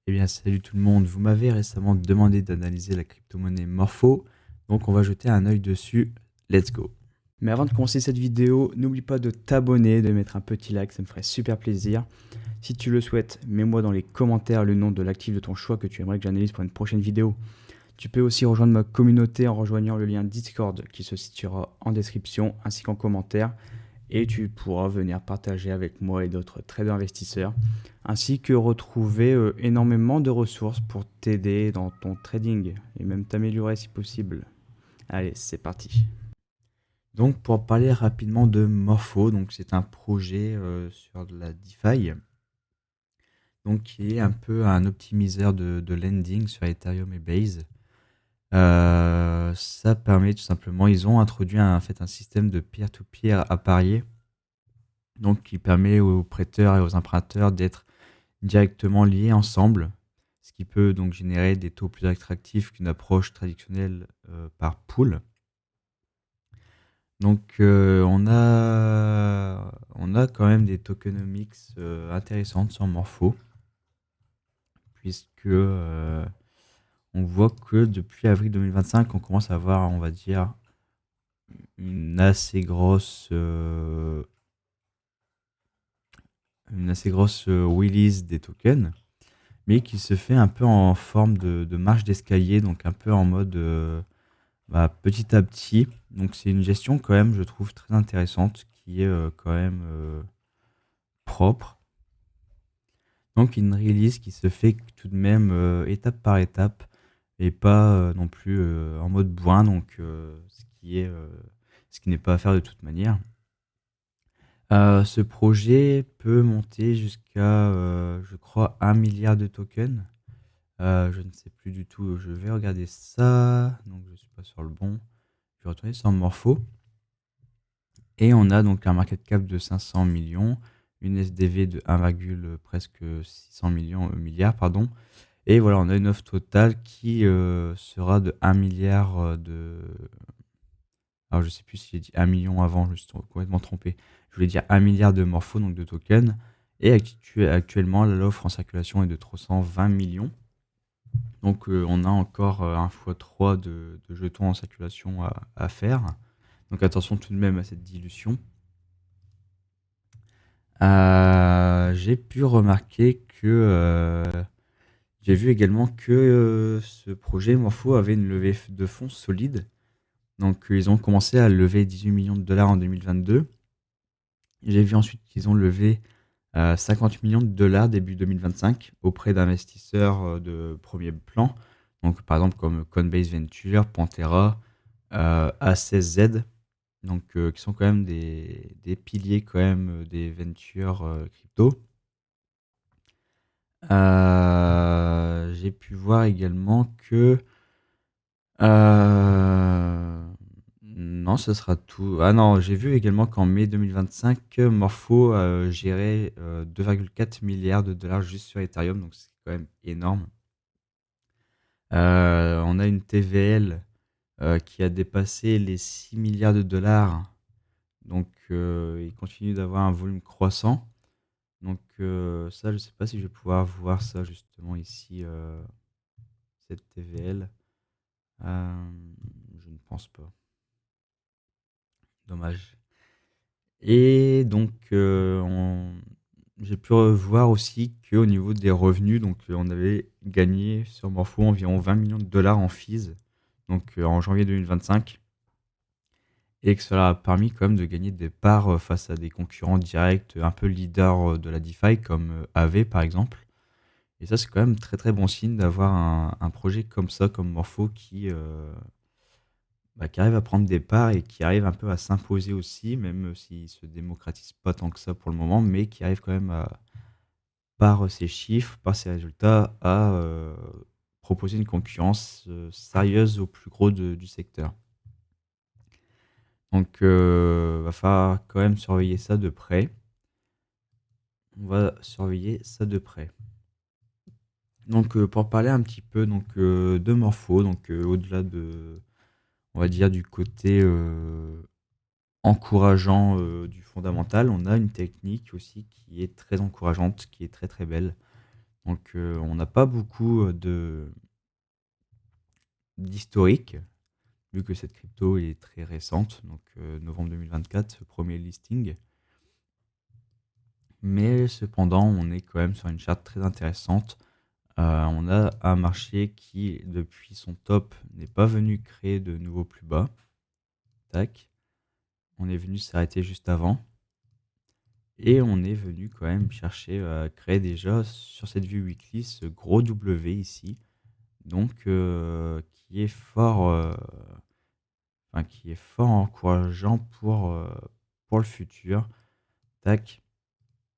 Eh bien, salut tout le monde. Vous m'avez récemment demandé d'analyser la crypto-monnaie Morpho, donc on va jeter un œil dessus. Let's go. Mais avant de commencer cette vidéo, n'oublie pas de t'abonner, de mettre un petit like, ça me ferait super plaisir. Si tu le souhaites, mets-moi dans les commentaires le nom de l'actif de ton choix que tu aimerais que j'analyse pour une prochaine vidéo. Tu peux aussi rejoindre ma communauté en rejoignant le lien Discord qui se situera en description ainsi qu'en commentaire. Et tu pourras venir partager avec moi et d'autres traders investisseurs, ainsi que retrouver énormément de ressources pour t'aider dans ton trading et même t'améliorer si possible. Allez, c'est parti. Donc pour parler rapidement de Morpho, donc c'est un projet sur de la DeFi, donc qui est un peu un optimiseur de lending sur Ethereum et Base. Ça permet tout simplement, ils ont introduit en fait un système de peer-to-peer à parier, donc qui permet aux prêteurs et aux emprunteurs d'être directement liés ensemble, ce qui peut donc générer des taux plus attractifs qu'une approche traditionnelle par pool. Donc on a quand même des tokenomics intéressantes sur Morpho, puisque on voit que depuis avril 2025, on commence à avoir, on va dire, une assez grosse release des tokens, mais qui se fait un peu en forme de marche d'escalier, donc un peu en mode petit à petit. Donc c'est une gestion quand même, je trouve, très intéressante, qui est quand même propre. Donc une release qui se fait tout de même étape par étape, et pas non plus en mode bourrin, donc ce qui n'est pas à faire de toute manière. Ce projet peut monter jusqu'à, je crois, 1 milliard de tokens. Je ne sais plus du tout, je vais regarder ça. Donc je suis pas sur le bon. Je vais retourner sur Morpho. Et on a donc un market cap de 500 millions, une SDV de 1, presque 600 milliards, pardon. Et voilà, on a une offre totale qui sera de 1 milliard de... Alors je sais plus si j'ai dit 1 million avant, je me suis complètement trompé. Je voulais dire 1 milliard de Morpho, donc de tokens. Et actuellement, l'offre en circulation est de 320 millions. Donc on a encore un x3 de jetons en circulation à faire. Donc attention tout de même à cette dilution. J'ai pu remarquer que j'ai vu également que ce projet Morpho avait une levée de fonds solide. Donc ils ont commencé à lever 18 millions de dollars en 2022. J'ai vu ensuite qu'ils ont levé 50 millions de dollars début 2025 auprès d'investisseurs de premier plan. Donc par exemple comme Coinbase Venture, Pantera, A16Z. Donc qui sont quand même des piliers quand même des ventures crypto. J'ai pu voir également que non, ce sera tout. Ah non, j'ai vu également qu'en mai 2025, Morpho gérait 2,4 milliards de dollars juste sur Ethereum, donc c'est quand même énorme. On a une TVL qui a dépassé les 6 milliards de dollars, donc il continue d'avoir un volume croissant. Donc ça, je sais pas si je vais pouvoir voir ça justement ici, cette TVL. Je ne pense pas. Dommage. Et donc j'ai pu revoir aussi qu'au niveau des revenus, donc on avait gagné sur Morpho environ 20 millions de dollars en fees, donc en janvier 2025. Et que cela a permis quand même de gagner des parts face à des concurrents directs, un peu leaders de la DeFi, comme AV par exemple. Et ça, c'est quand même très très bon signe d'avoir un projet comme ça, comme Morpho, qui arrive à prendre des parts et qui arrive un peu à s'imposer aussi, même s'il se démocratise pas tant que ça pour le moment, mais qui arrive quand même par ses chiffres, par ses résultats, à proposer une concurrence sérieuse au plus gros du secteur. Donc, va falloir quand même surveiller ça de près. On va surveiller ça de près. Donc, pour parler un petit peu donc, de Morpho, donc au-delà de, on va dire, du côté encourageant du fondamental, on a une technique aussi qui est très encourageante, qui est très très belle. Donc on n'a pas beaucoup d'historique, vu que cette crypto est très récente, donc novembre 2024, premier listing. Mais cependant, on est quand même sur une charte très intéressante. On a un marché qui, depuis son top, n'est pas venu créer de nouveaux plus bas. Tac. On est venu s'arrêter juste avant. Et on est venu quand même chercher à créer déjà sur cette vue weekly ce gros W ici. Donc qui est fort encourageant pour le futur. Tac.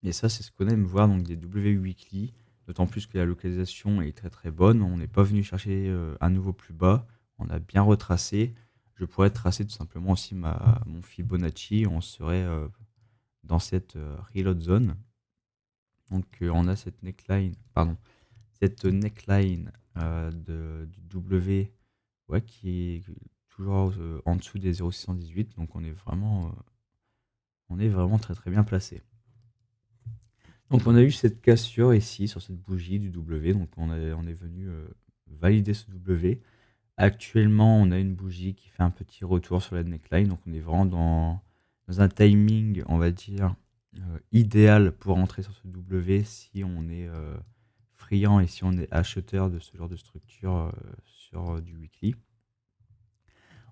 Et ça, c'est ce qu'on aime voir, donc des W weekly. D'autant plus que la localisation est très très bonne. On n'est pas venu chercher un nouveau plus bas. On a bien retracé. Je pourrais tracer tout simplement aussi mon Fibonacci. On serait dans cette reload zone. Donc on a cette neckline, du W, ouais, qui est toujours en dessous des 0,618. Donc on est vraiment très très bien placé. Donc on a eu cette cassure ici sur cette bougie du W. Donc on est venu valider ce W. Actuellement, on a une bougie qui fait un petit retour sur la neckline. Donc on est vraiment dans un timing, on va dire, idéal pour entrer sur ce W si on est friand et si on est acheteur de ce genre de structure sur du weekly.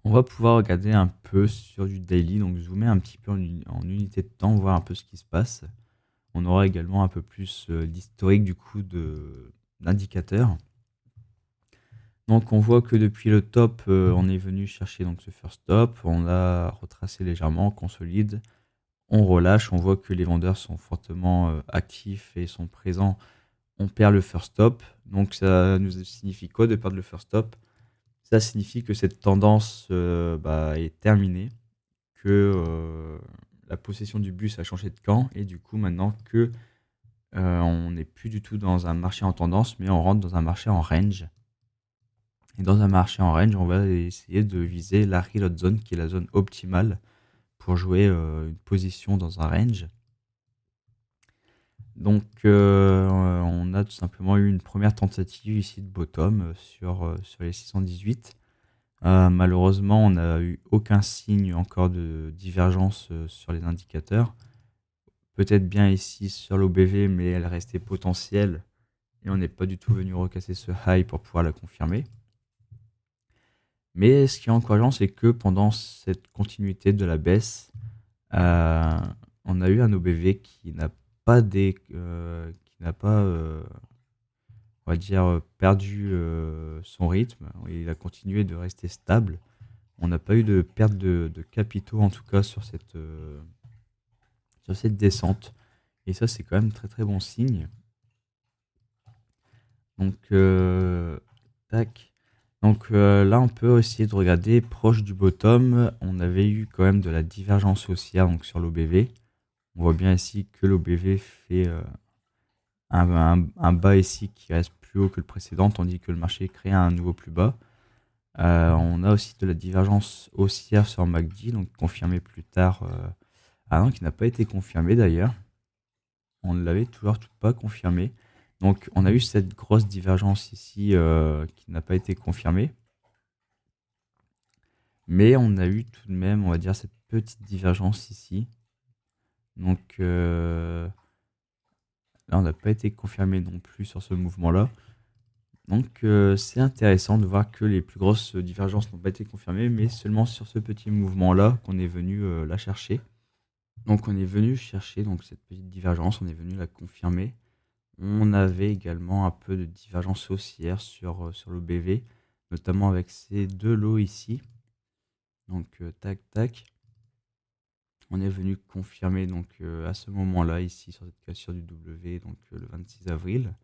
On va pouvoir regarder un peu sur du daily, donc zoomer un petit peu en unité de temps, voir un peu ce qui se passe. On aura également un peu plus d'historique du coup d'indicateurs. Donc on voit que depuis le top, on est venu chercher donc ce first stop, on a retracé légèrement, on consolide, on relâche, on voit que les vendeurs sont fortement actifs et sont présents. On perd le first stop, donc ça nous signifie quoi de perdre le first stop? Ça signifie que cette tendance est terminée, que la possession du bus a changé de camp et du coup maintenant que on n'est plus du tout dans un marché en tendance, mais on rentre dans un marché en range. Et dans un marché en range, on va essayer de viser la reload zone, qui est la zone optimale pour jouer une position dans un range. Donc on a tout simplement eu une première tentative ici de bottom sur les 618. Malheureusement, on n'a eu aucun signe encore de divergence sur les indicateurs. Peut-être bien ici sur l'OBV, mais elle restait potentielle et on n'est pas du tout venu recasser ce high pour pouvoir la confirmer. Mais ce qui est encourageant, c'est que pendant cette continuité de la baisse, on a eu un OBV qui n'a pas, on va dire, perdu son rythme. Il a continué de rester stable. On n'a pas eu de perte de capitaux, en tout cas sur cette descente. Et ça, c'est quand même très très bon signe. Donc, tac. Donc là, on peut essayer de regarder proche du bottom. On avait eu quand même de la divergence haussière donc sur l'OBV. On voit bien ici que l'OBV fait un bas ici qui reste plus haut que le précédent, tandis que le marché crée un nouveau plus bas. On a aussi de la divergence haussière sur MACD, donc confirmé plus tard. Non, qui n'a pas été confirmé d'ailleurs. On ne l'avait toujours pas confirmé. Donc on a eu cette grosse divergence ici qui n'a pas été confirmée. Mais on a eu tout de même, on va dire, cette petite divergence ici. Donc là, on n'a pas été confirmé non plus sur ce mouvement-là. Donc c'est intéressant de voir que les plus grosses divergences n'ont pas été confirmées, mais seulement sur ce petit mouvement-là qu'on est venu la chercher. Donc on est venu chercher donc, cette petite divergence, on est venu la confirmer. On avait également un peu de divergence haussière sur l'OBV, notamment avec ces deux lots ici. Donc tac tac. On est venu confirmer donc à ce moment-là ici sur cette cassure du W, donc le 26 avril.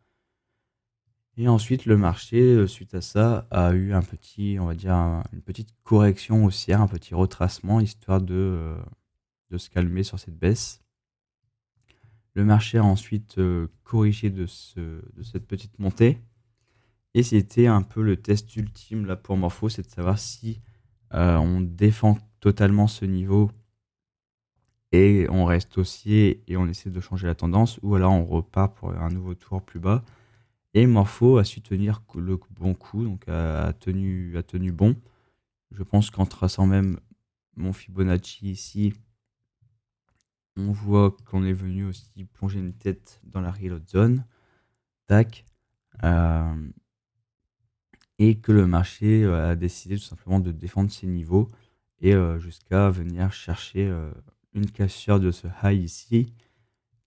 Et ensuite le marché suite à ça a eu un petit, on va dire une petite correction haussière, un petit retracement histoire de se calmer sur cette baisse. Le marché a ensuite corrigé de cette petite montée. Et c'était un peu le test ultime là pour Morpho, c'est de savoir si on défend totalement ce niveau et on reste haussier et on essaie de changer la tendance, ou alors on repart pour un nouveau tour plus bas. Et Morpho a su tenir le bon coup, donc a tenu bon. Je pense qu'en traçant même mon Fibonacci ici, on voit qu'on est venu aussi plonger une tête dans la reload zone. Tac. Euh, et que le marché a décidé tout simplement de défendre ses niveaux et jusqu'à venir chercher une cassure de ce high ici,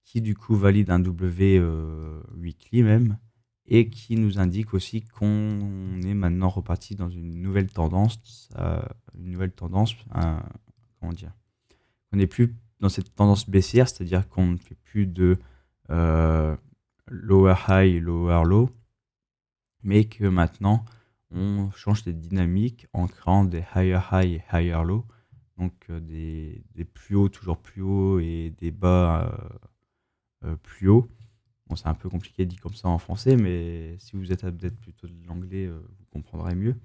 qui du coup valide un W weekly même, et qui nous indique aussi qu'on est maintenant reparti dans une nouvelle tendance, comment dire, on n'est plus dans cette tendance baissière, c'est-à-dire qu'on ne fait plus de euh, lower high, lower low, mais que maintenant on change de dynamique en créant des higher high et higher low, donc des plus hauts toujours plus hauts et des bas plus hauts. Bon, c'est un peu compliqué dit comme ça en français, mais si vous êtes adepte plutôt de l'anglais, vous comprendrez mieux.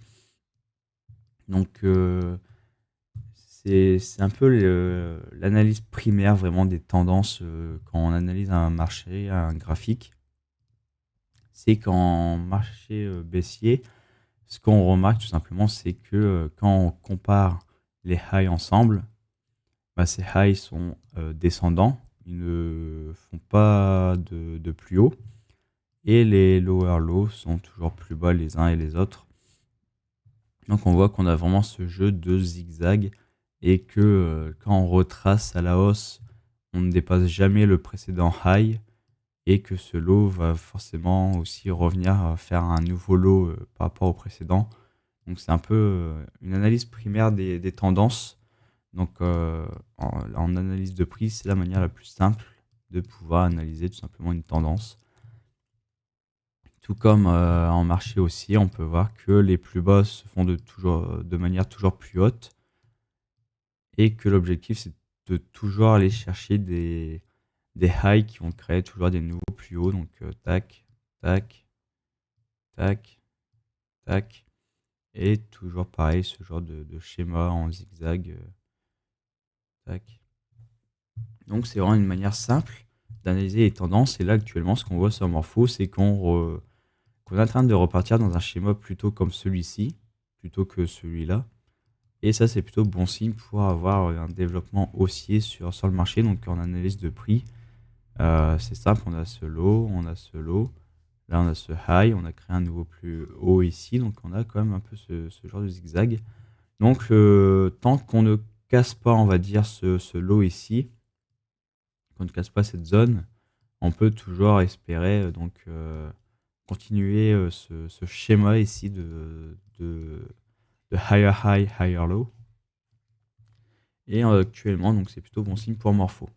Donc c'est un peu l'analyse primaire vraiment des tendances quand on analyse un marché, un graphique. C'est qu'en marché baissier, ce qu'on remarque tout simplement, c'est que quand on compare les highs ensemble, bah, ces highs sont descendants, ils ne font pas de plus haut, et les lower lows sont toujours plus bas les uns et les autres. Donc on voit qu'on a vraiment ce jeu de zigzag et que quand on retrace à la hausse, on ne dépasse jamais le précédent high et que ce low va forcément aussi revenir faire un nouveau low par rapport au précédent. Donc c'est un peu une analyse primaire des tendances. Donc en analyse de prix, c'est la manière la plus simple de pouvoir analyser tout simplement une tendance. Tout comme en marché aussi, on peut voir que les plus bas se font de manière toujours plus haute et que l'objectif c'est de toujours aller chercher des highs qui vont créer toujours des nouveaux plus hauts. Donc tac, tac, tac, tac. Et toujours pareil, ce genre de schéma en zigzag. Tac. Donc c'est vraiment une manière simple d'analyser les tendances. Et là actuellement, ce qu'on voit sur Morpho, c'est qu'on est en train de repartir dans un schéma plutôt comme celui-ci, plutôt que celui-là. Et ça, c'est plutôt bon signe pour avoir un développement haussier sur le marché. Donc en analyse de prix, c'est simple, on a ce low, on a ce low. Là, on a ce high, on a créé un nouveau plus haut ici. Donc on a quand même un peu ce genre de zigzag. Donc tant qu'on ne casse pas, on va dire, ce low ici, qu'on ne casse pas cette zone, on peut toujours espérer continuer ce schéma ici de higher high, higher low. Et actuellement, donc c'est plutôt bon signe pour Morpho.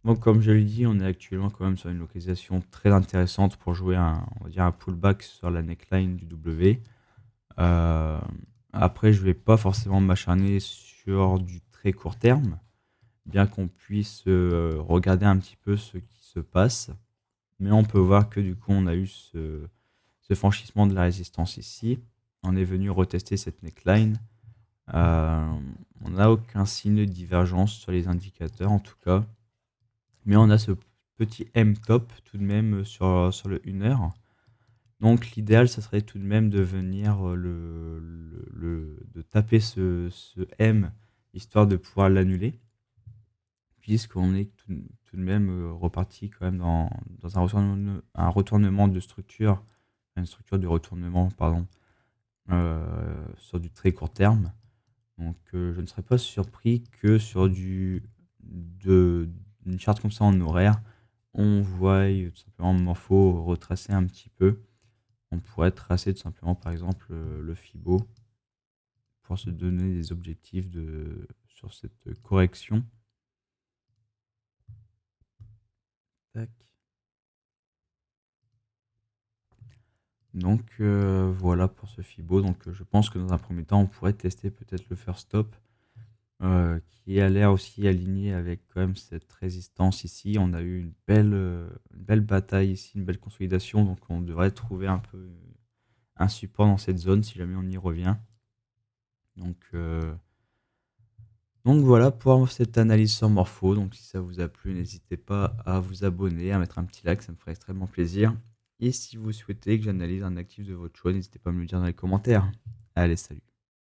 Donc comme je l'ai dit, on est actuellement quand même sur une localisation très intéressante pour jouer on va dire un pullback sur la neckline du W. Euh, Après, je vais pas forcément m'acharner sur du très court terme, bien qu'on puisse regarder un petit peu ce qui se passe. Mais on peut voir que du coup, on a eu ce franchissement de la résistance ici. On est venu retester cette neckline. On n'a aucun signe de divergence sur les indicateurs en tout cas. Mais on a ce petit M-top tout de même sur le 1 heure. Donc l'idéal, ça serait tout de même de venir de taper ce M histoire de pouvoir l'annuler. Puisqu'on est tout de même reparti quand même dans un retournement de structure, une structure de retournement, pardon, sur du très court terme. Donc je ne serais pas surpris que sur une charte comme ça en horaire, on voit tout simplement Morpho retracer un petit peu. On pourrait tracer tout simplement par exemple le Fibo pour se donner des objectifs sur cette correction. Tac. Donc voilà pour ce Fibo. Donc je pense que dans un premier temps, on pourrait tester peut-être le first stop qui a l'air aussi aligné avec quand même cette résistance ici. On a eu une belle bataille ici, une belle consolidation. Donc on devrait trouver un peu un support dans cette zone si jamais on y revient. Donc voilà pour cette analyse sur Morpho. Donc si ça vous a plu, n'hésitez pas à vous abonner, à mettre un petit like, ça me ferait extrêmement plaisir. Et si vous souhaitez que j'analyse un actif de votre choix, n'hésitez pas à me le dire dans les commentaires. Allez, salut.